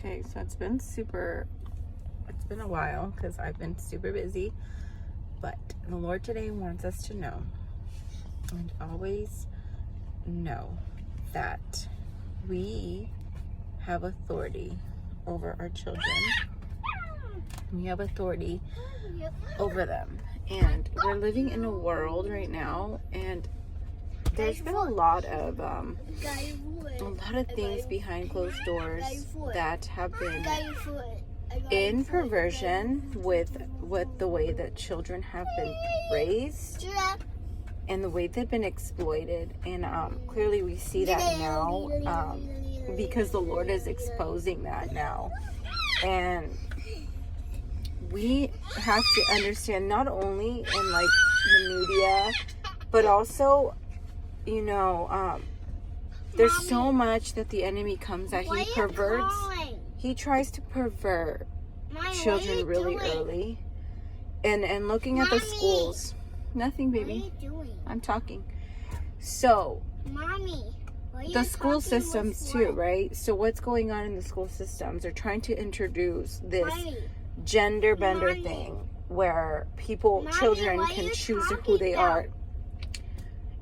Okay, so it's been a while because I've been super busy, but the Lord today wants us to know and always know that we have authority over our children. We have authority over them. And we're living in a world right now, and there's been a lot of things behind closed doors that have been in perversion with the way that children have been raised and the way they've been exploited. And clearly we see that now because the Lord is exposing that now. And we have to understand, not only in like the media, but also, you know, there's so much that the enemy comes at. He perverts. He tries to pervert children really early. And looking at the schools. Nothing, baby. What are you doing? I'm talking. So, the school systems too, right? So what's going on in the school systems? They're trying to introduce this gender bender thing where children can choose who they are.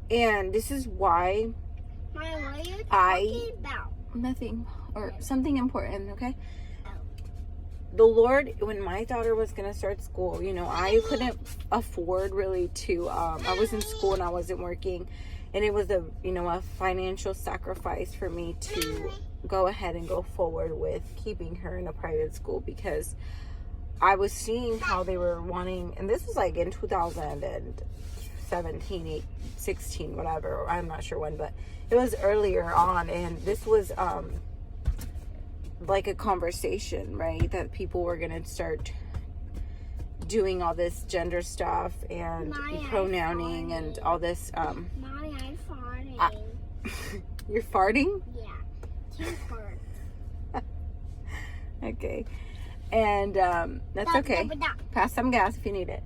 And this is why nothing, or something important, okay? The Lord, when my daughter was going to start school, you know, I couldn't afford really to, I was in school and I wasn't working. And it was a financial sacrifice for me to go ahead and go forward with keeping her in a private school, because I was seeing how they were wanting, and this was like in 2017, 16, whatever, I'm not sure when, but it was earlier on, and this was like a conversation, right, that people were going to start doing all this gender stuff and pronouncing and all this. Mommy, I'm farting. You're farting? Yeah, 2 farts. Okay. And that's okay. Pass some gas if you need it.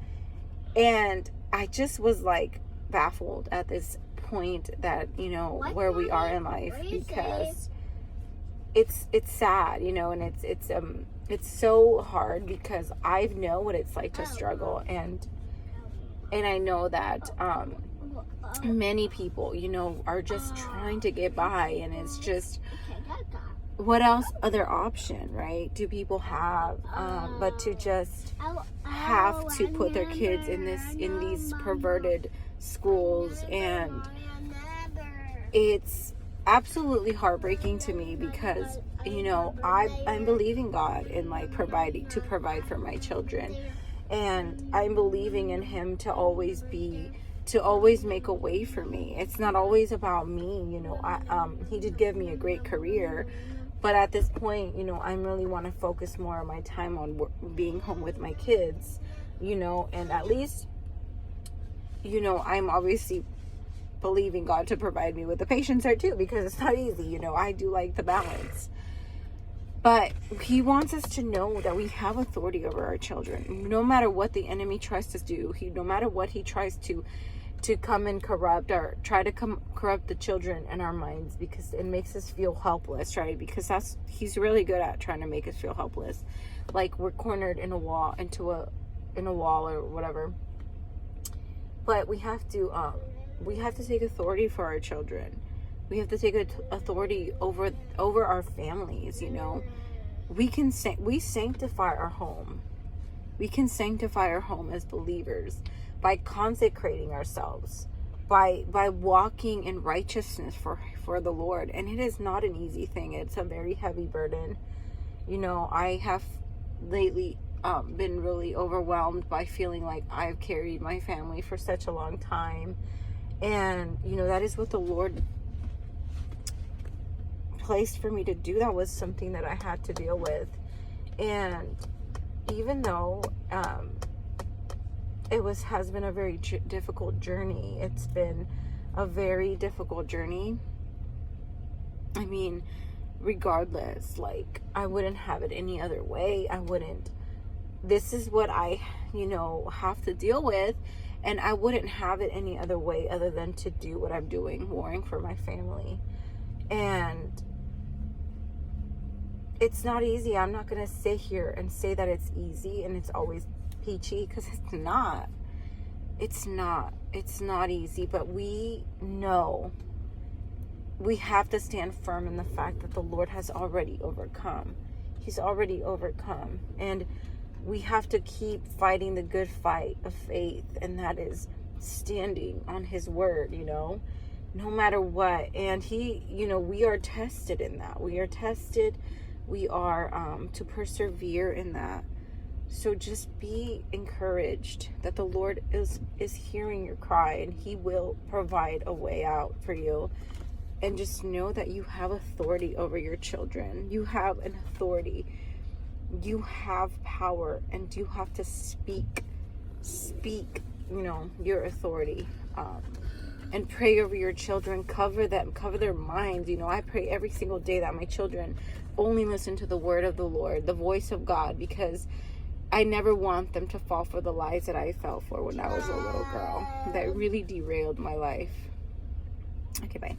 And I just was like baffled at this point that, you know, where we are in life, because it's sad, you know, and it's so hard, because I know what it's like to struggle, and I know that many people, you know, are just trying to get by, and it's just, what else other option, right, do people have but to just have to put their kids in these perverted schools? And it's absolutely heartbreaking to me, because, you know, I'm believing God in like to provide for my children, and I'm believing in Him to always make a way for me. It's not always about me, you know. He did give me a great career, but at this point, you know, I really want to focus more of my time on being home with my kids, you know, and at least, you know, I'm obviously believing God to provide me with the patience there too, because it's not easy, you know. I do like the balance, but He wants us to know that we have authority over our children, no matter what the enemy tries to do. No matter what he tries to come and corrupt, or try to corrupt the children in our minds, because it makes us feel helpless, right? Because he's really good at trying to make us feel helpless, like we're cornered in a wall, in a wall or whatever. But we have to take authority for our children. We have to take authority over our families, you know. We sanctify our home. We can sanctify our home as believers by consecrating ourselves, by walking in righteousness for the Lord. And it is not an easy thing. It's a very heavy burden. You know, I have lately been really overwhelmed by feeling like I've carried my family for such a long time. And, you know, that is what the Lord placed for me to do. That was something that I had to deal with. And even though it has been a very difficult journey, it's been a very difficult journey. I mean, regardless, like, I wouldn't have it any other way. This is what I, you know, have to deal with. And I wouldn't have it any other way other than to do what I'm doing, warring for my family. And it's not easy. I'm not going to sit here and say that it's easy and it's always peachy, because it's not. It's not easy, but we know we have to stand firm in the fact that the Lord has already overcome. He's already overcome. And we have to keep fighting the good fight of faith, and that is standing on his word, no matter what. And we are tested in that. We are tested. We are to persevere in that. So just be encouraged that the Lord is hearing your cry, and he will provide a way out for you. And just know that you have authority over your children. You have an authority. You have power, and you have to speak, your authority. And pray over your children. Cover them. Cover their minds. I pray every single day that my children only listen to the word of the Lord, the voice of God, because I never want them to fall for the lies that I fell for when I was a little girl. That really derailed my life. Okay, bye.